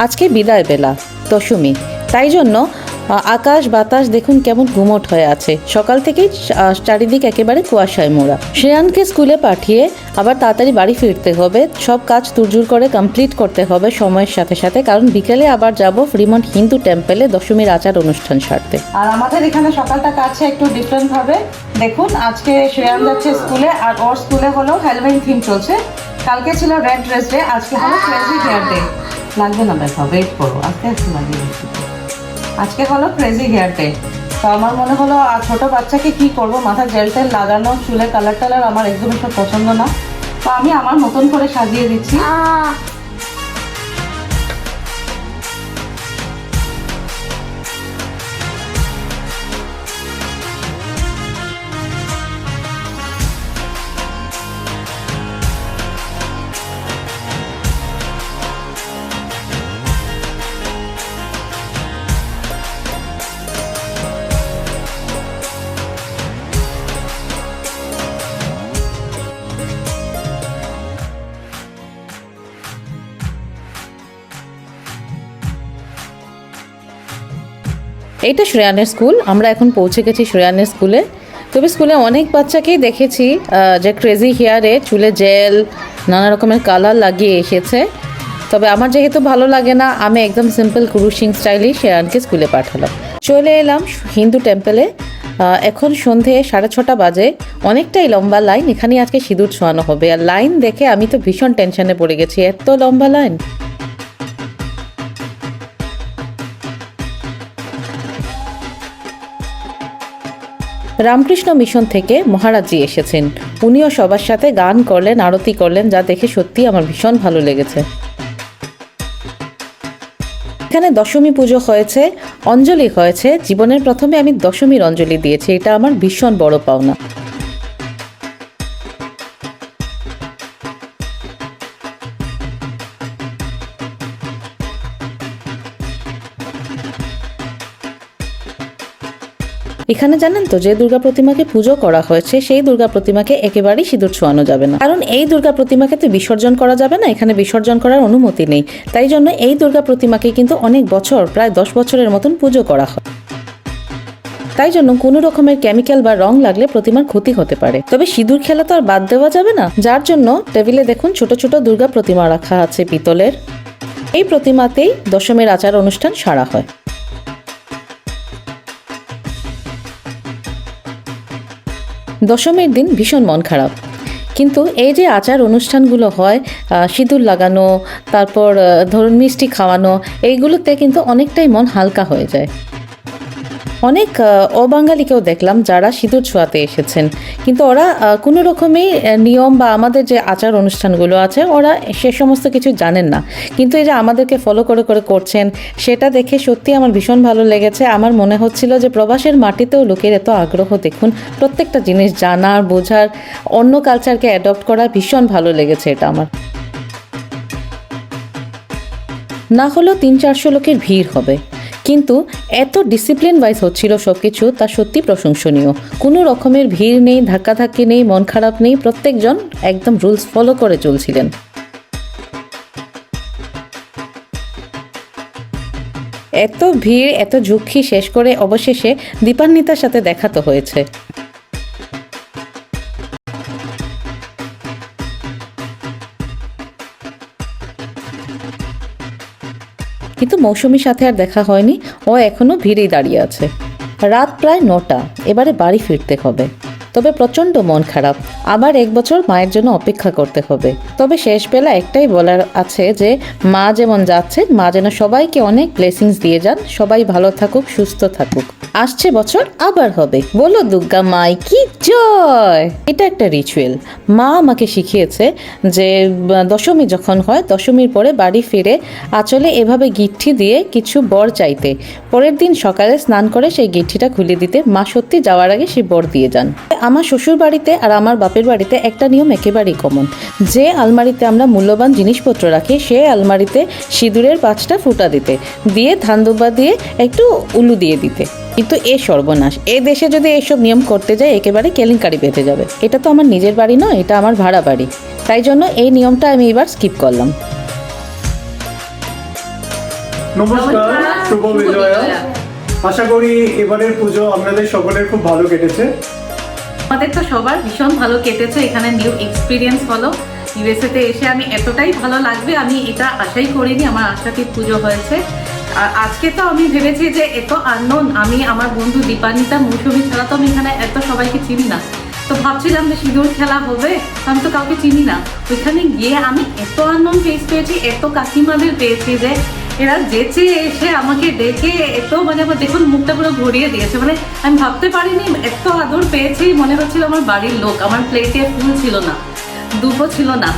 আজকে বিদায় বেলা দশমী, তাই জন্য আকাশ বাতাস দেখুন কেমন গুমট হয়ে আছে। সকাল থেকেই চারিদিক একেবারে কুয়াশায় মোড়া। শ্রেয়ানকে স্কুলে পাঠিয়ে আবার তাড়াতাড়ি বাড়ি ফিরতে হবে, সব কাজ তুরজুর করে কমপ্লিট করতে হবে সময়ের সাথে সাথে, কারণ বিকেলে আবার যাব ফ্রিমন্ট হিন্দু টেম্পলে দশমীর আচার অনুষ্ঠান সারতে। আর আমাদের এখানে সকালটা কাছে একটু ডিফারেন্ট ভাবে দেখুন, আজকে শ্রেয়ান যাচ্ছে স্কুলে, আর ওর স্কুলে হলো হ্যালোউইন থিম চলছে। কালকে ছিল রেড ড্রেস ডে, আজকে হলো ক্রেজি হেয়ার ডে। লাগবে না দেখা, ওয়েট করো, আস্তে আস্তে লাগিয়ে দিচ্ছি। আজকে হলো ক্রেজি হেয়ার ডে, তো আমার মনে হলো ছোট বাচ্চাকে কি করব, মাথা জেল টেল লাগানো, চুলে কালার টালার আমার একদমই সব পছন্দ না, তো আমি আমার মতন করে সাজিয়ে দিচ্ছি। এইটা শ্রেয়ানের স্কুল, আমরা এখন পৌঁছে গেছি শ্রেয়ানের স্কুলে। তবে স্কুলে অনেক বাচ্চাকেই দেখেছি যে ক্রেজি হেয়ারে চুলে জেল নানা রকমের কালার লাগিয়ে এসেছে, তবে আমার যেহেতু ভালো লাগে না, আমি একদম সিম্পল ক্রুশিং স্টাইলেই শ্রেয়ানকে স্কুলে পাঠালাম। চলে এলাম হিন্দু টেম্পলে। এখন সন্ধে 6:30 বাজে, অনেকটাই লম্বা লাইন। এখানে আজকে সিঁদুর ছোঁয়ানো হবে, আর লাইন দেখে আমি তো ভীষণ টেনশনে পড়ে গেছি, এত লম্বা লাইন। রামকৃষ্ণ মিশন থেকে মহারাজজি এসেছেন, উনিও সবার সাথে গান করলেন, আরতি করলেন, যা দেখে সত্যি আমার ভীষণ ভালো লেগেছে। এখানে দশমী পুজো হয়েছে, অঞ্জলি হয়েছে। জীবনের প্রথমে আমি দশমীর অঞ্জলি দিয়েছি, এটা আমার ভীষণ বড় পাওনা। এখানে জানেন তো, যে দুর্গা প্রতিমাকে পুজো করা হয়েছে সেই দুর্গা প্রতিমাকে একেবারেই সিঁদুর ছোঁয়ানো যাবে না, কারণ এই দুর্গা প্রতিমাকে তো বিসর্জন করা যাবে না, এখানে বিসর্জন করার অনুমতি নেই। তাই জন্য এই দুর্গা প্রতিমাকে কিন্তু অনেক বছর, প্রায় 10 বছরের মতন পুজো করা হয়। তাই জন্য কোনো রকমের কেমিক্যাল বা রং লাগলে প্রতিমার ক্ষতি হতে পারে। তবে সিঁদুর খেলা তো আর বাদ দেওয়া যাবে না, যার জন্য টেবিলে দেখুন ছোট ছোট দুর্গা প্রতিমা রাখা আছে পিতলের। এই প্রতিমাতেই দশমীর আচার অনুষ্ঠান সারা হয়। দশমীর দিন ভীষণ মন খারাপ, কিন্তু এই যে আচার অনুষ্ঠানগুলো হয়, সিঁদুর লাগানো, তারপর ধরুন মিষ্টি খাওয়ানো, এইগুলোতে কিন্তু অনেকটাই মন হালকা হয়ে যায়। অনেক অবাঙালিকেও দেখলাম যারা সিঁদুর ছোঁয়াতে এসেছেন, কিন্তু ওরা কোনো রকমই নিয়ম বা আমাদের যে আচার অনুষ্ঠানগুলো আছে ওরা সে সমস্ত কিছু জানেন না, কিন্তু এই যে আমাদেরকে ফলো করে করে করছেন, সেটা দেখে সত্যি আমার ভীষণ ভালো লেগেছে। আমার মনে হচ্ছিল যে প্রবাসের মাটিতেও লোকের এত আগ্রহ, দেখুন প্রত্যেকটা জিনিস জানার, বোঝার, অন্য কালচারকে অ্যাডপ্ট করার, ভীষণ ভালো লেগেছে এটা আমার। না হলেও 300-400 লোকের ভিড় হবে, কিন্তু এত ডিসিপ্লিন ওয়াইজ হচ্ছিল সব কিছু, তা সত্যি প্রশংসনীয়। কোনো রকমের ভিড় নেই, ধাক্কাধাক্কি নেই, মন খারাপ নেই, প্রত্যেকজন একদম রুলস ফলো করে চলছিলেন। এত ভিড়, এত ঝুঁকি শেষ করে অবশেষে দীপান্বিতার সাথে দেখা তো হয়েছে। কিন্তু মৌসুমীর সাথে আর দেখা হয়নি, ও এখনো ভিড়েই দাঁড়িয়ে আছে। রাত প্রায় 9টা, এবারে বাড়ি ফিরতে হবে। তবে প্রচণ্ড মন খারাপ, আবার 1 বছর মায়ের জন্য অপেক্ষা করতে হবে। তবে শেষ বেলা একটাই বলার আছে যে মা যেমন যাচ্ছে, মা যেন সবাইকে অনেক ব্লেসিংস দিয়ে যান, সবাই ভালো থাকুক, সুস্থ থাকুক। আসছে বছর আবার হবে, বলো দুর্গা মাই কি জয়। এটা একটা রিচুয়াল, মা আমাকে শিখিয়েছে যে দশমী যখন হয়, দশমীর পরে বাড়ি ফিরে আঁচলে এভাবে গিট্টি দিয়ে কিছু বর চাইতে, পরের দিন সকালে স্নান করে সেই গিট্টিটা খুলে দিতে, মা সত্যি যাওয়ার আগে সেই বর দিয়ে যান। আমার শ্বশুর বাড়িতে আর আমার বাপের বাড়িতে একটা নিয়ম একেবারেই কমন, যে আলমারিতে আমরা মূল্যবান জিনিসপত্র রাখি সেই আলমারিতে সিঁদুরের 5টা ফুটা দিতে, দিয়ে ধান দুব্বা দিয়ে একটু উলু দিয়ে দিতে। কিন্তু এ সর্বনাশ, এ দেশে যদি এইসব নিয়ম করতে যায় একেবারে কেলেঙ্কারি বেঁধে যাবে। এটা তো আমার নিজের বাড়ি নয়, এটা আমার ভাড়া বাড়ি, তাই জন্য এই নিয়মটা আমি এবার স্কিপ করলাম। নমস্কার, শুভ বিজয়া। আশা করি এবারের পুজো আপনাদের সকলের খুব ভালো কেটেছে। আমাদের তো সবার ভীষণ ভালো কেটেছে। এখানে নিউ এক্সপিরিয়েন্স হলো। ইউএসএ তে এসে আমি এতটাই ভালো লাগবে আমি এটা আশাই করিনি। আমার আশাতীত পুজো হয়েছে। আর আজকে তো আমি ভেবেছি যে এত আননোন, আমি আমার বন্ধু দীপানিতা মৌসুমী ছাড়া তো আমি এখানে এত সবাইকে চিনি না। তো ভাবছিলাম যে সিঁদুর খেলা হবে, আমি তো কাউকে চিনি না। ওইখানে গিয়ে আমি এত আননোন ফেস পেয়েছি, এত কাকিমাদের পেয়েছি যে এরা যেচে এসে আমাকে দেখে এত মানে আমার দেখুন মুখটা পুরো ভরিয়ে দিয়েছে। মানে আমি ভাবতে পারিনি এত আদর পেয়েছি, মনে হচ্ছিল আমার বাড়ির লোক। আমার প্লেটে ফুল ছিল না, দুপো ছিল না।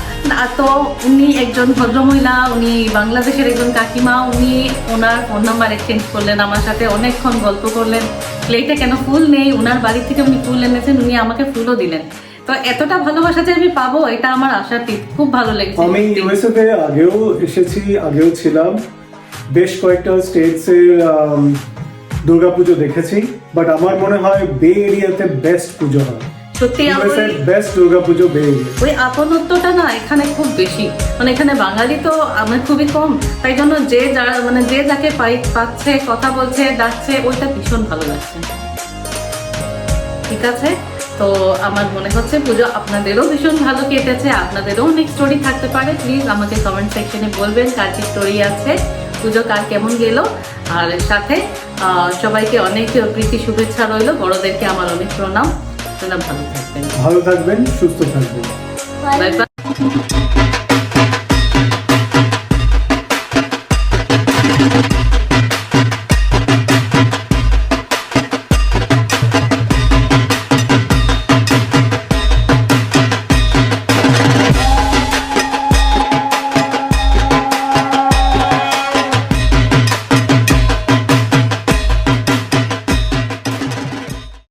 তো উনি একজন ভদ্রমহিলা, উনি বাংলাদেশের একজন কাকিমা, উনি ওনার ফোন নাম্বার এক্সচেঞ্জ করলেন আমার সাথে, অনেকক্ষণ গল্প করলেন। প্লেটে কেন ফুল নেই, ওনার বাড়ি থেকে উনি ফুল এনেছেন, উনি আমাকে ফুলও দিলেন। তো এতটা ভালোবাসা যে আমি পাবো এটা আমার আশাতীত। খুব ভালো লেগেছে। আমি ইউএসএ তে আগেও এসেছি, আগেও ছিলাম, বেশ কয়েকটা স্টেটসের দুর্গাপুজো দেখেছি, বাট আমার মনে হয় বে এরিয়াতে বেস্ট পুজো হয়। সত্যি ইউএসএর বেস্ট দুর্গাপুজো বে এরিয়া। ওই আপনত্বটা না এখানে খুব বেশি। মানে এখানে বাঙালি তো আমার খুবই কম, তাই জন্য যে যারা মানে যে যাকে পাচ্ছে, কথা বলছে, ডাকছে, ওইটা ভীষণ ভালো লাগছে। ঠিক আছে, তো আমার মনে হচ্ছে পুজো আপনাদেরও ভীষণ ভালো কেটেছে। আপনাদেরও অনেক স্টোরি থাকতে পারে। প্লিজ আমাকে কমেন্ট সেকশনে বলবেন কার কি স্টোরি আছে, পুজো কার কেমন গেল। আর সাথে সবাইকে অনেক প্রীতি শুভেচ্ছা রইল। বড়দেরকে আমার অনেক প্রণাম। ভালো থাকবেন, ভালো থাকবেন, সুস্থ থাকবেন। Bye bye.